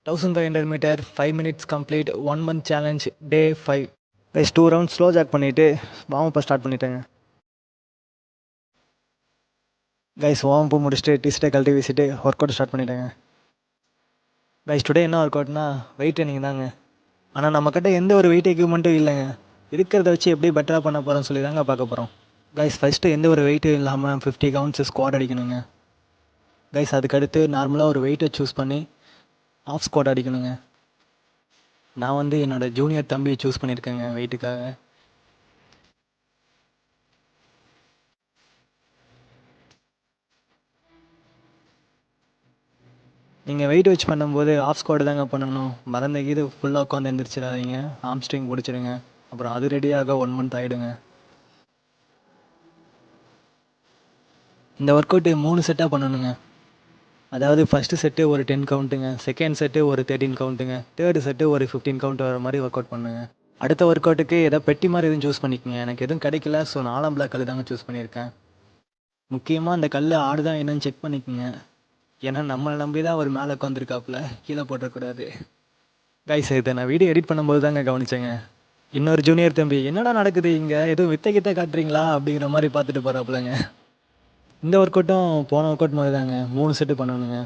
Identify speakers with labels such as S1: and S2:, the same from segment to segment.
S1: 1500 meter, 5 minutes complete, 1 month challenge, day 5. Guys 2 round slow jog பண்ணிவிட்டு warm up start பண்ணிட்டேங்க. Guys warm up முடிச்சுட்டு டீஷர்ட்டை கழட்டி வீசிட்டு ஒர்க் அவுட் ஸ்டார்ட் பண்ணிட்டேங்க. கைஸ் டுடே என்ன ஒர்க் அவுட்னா வெயிட் ட்ரைனிங் தாங்க. ஆனால் நம்மக்கிட்ட எந்த ஒரு வெயிட் எக்யூப்மெண்ட்டும் இல்லைங்க. இருக்கிறத வச்சு எப்படி பெட்டராக பண்ண போகிறோம்னு சொல்லி தாங்க பார்க்க போகிறோம். கைஸ் ஃபஸ்ட்டு எந்த ஒரு வெயிட்டும் இல்லாமல் 50 கவுண்ட்ஸ் ஸ்குவாட் அடிக்கணுங்க. கைஸ் அதுக்கடுத்து நார்மலாக ஒரு வெயிட்டை சூஸ் பண்ணி ஆஃப் ஸ்குவாட் அடிக்கணுங்க. நான் வந்து என்னோடய ஜூனியர் தம்பியை சூஸ் பண்ணியிருக்கேங்க வெயிட்டுக்காக. நீங்கள் வெயிட் வச்சு பண்ணும்போது ஆஃப் ஸ்குவாட் தாங்க பண்ணணும். மறந்த கீது ஃபுல்லாக உட்காந்து எழுந்திரிச்சிடாதீங்க. ஆம்ஸ்ட்ரிங் பிடிச்சிடுங்க. அப்புறம் அது ரெடியாக 1 மந்த் ஆகிடுங்க. இந்த ஒர்க் அவுட்டு 3 செட்டாக பண்ணணுங்க. அதாவது ஃபஸ்ட்டு செட்டு ஒரு 10 கவுண்ட்டுங்க, செகண்ட் செட்டு ஒரு 13 கவுண்ட்டுங்க, தேர்டு செட்டு ஒரு 15 கவுண்ட் வர மாதிரி ஒர்க் அவுட் பண்ணுங்க. அடுத்த ஒர்க் அவுட்டுக்கு ஏதோ பெட்டி மாதிரி எதுவும் சூஸ் பண்ணிக்கோங்க. எனக்கு எதுவும் கிடைக்கல, ஸோ 4 பிளாக் கல் தாங்க சூஸ் பண்ணியிருக்கேன். முக்கியமாக அந்த கல் ஆடுதா என்னன்னு செக் பண்ணிக்கோங்க. ஏன்னா நம்மளை நம்பி தான் அவர் மேலே உட்காந்துருக்காப்புல, கீழே போட்டக்கூடாது. கைஸ் இதை நான் வீடியோ எடிட் பண்ணும்போது தாங்க கவனிச்சேங்க. இன்னொரு ஜூனியர் தம்பி என்னடா நடக்குது இங்கே, எதுவும் வித்த காட்டுறீங்களா அப்படிங்கிற மாதிரி பார்த்துட்டு போகிறாப்புலங்க. இந்த ஒர்க் அவுட்டும் போன ஒர்க் அவுட் மாதிரி தாங்க 3 செட்டு பண்ணணுங்க.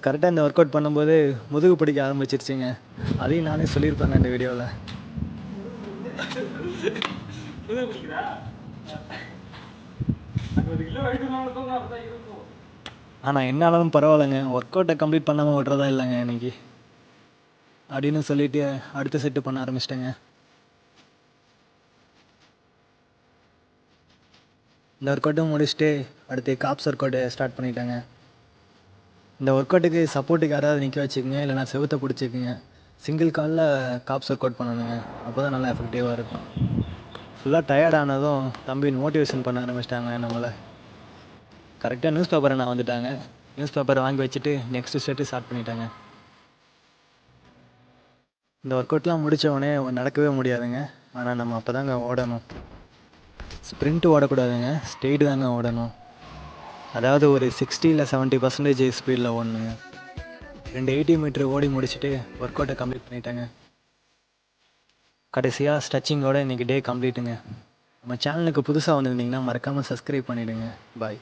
S1: கரெக்டாக இந்த ஒர்க் அவுட் பண்ணும்போது முதுகு பிடிக்க ஆரம்பிச்சிருச்சுங்க. அதையும் நானே சொல்லியிருப்பேங்க இந்த வீடியோவில். ஆனால் என்னாலும் பரவாயில்லைங்க, ஒர்க் அவுட்டை கம்ப்ளீட் பண்ணாமல் விட்றதா இல்லைங்க இன்னைக்கு அப்படின்னு சொல்லிவிட்டு அடுத்த செட்டு பண்ண ஆரம்பிச்சிட்டேங்க. இந்த ஒர்க் அவுட்டும் முடிச்சுட்டு அடுத்து காப்ஸ் ஒர்க் அவுட்டை ஸ்டார்ட் பண்ணிட்டேங்க. இந்த ஒர்க் அவுட்டுக்கு சப்போர்ட்டுக்கு யாராவது நிற்க வச்சுக்கோங்க, இல்லைனா செவுத்தை பிடிச்சிக்குங்க. சிங்கிள் காலில் காப்ஸ் ஒர்க் அவுட் பண்ணணுங்க. அப்போ தான் நல்லா எஃபெக்டிவாக இருக்கும். ஃபுல்லாக டயர்ட் ஆனதும் தம்பி மோட்டிவேஷன் பண்ண ஆரம்பிச்சிட்டாங்க நம்மளை. கரெக்டாக நியூஸ் பேப்பரை நான் வந்துட்டாங்க. நியூஸ் பேப்பரை வாங்கி வச்சுட்டு நெக்ஸ்ட்டு செட்டு ஸ்டார்ட் பண்ணிட்டாங்க. இந்த ஒர்க் அவுட்லாம் முடித்த உடனே நடக்கவே முடியாதுங்க. ஆனால் நம்ம அப்போ தாங்க ஓடணும். ஸ்ப்ரிண்ட்டு ஓடக்கூடாதுங்க, ஸ்ட்ரெயிட்டு தாங்க ஓடணும். அதாவது ஒரு 60 இல்லை 70% ஸ்பீடில் ஓடணுங்க. 2 80 மீட்ரு ஓடி முடிச்சுட்டு ஒர்க் அவுட்டை கம்ப்ளீட் பண்ணிட்டேங்க. கடைசியாக ஸ்ட்ரெச்சிங்கோடு இன்றைக்கி டே கம்ப்ளீட்டுங்க. நம்ம சேனலுக்கு புதுசாக வந்திருந்தீங்கன்னா மறக்காமல் சப்ஸ்கிரைப் பண்ணிவிடுங்க. பாய்.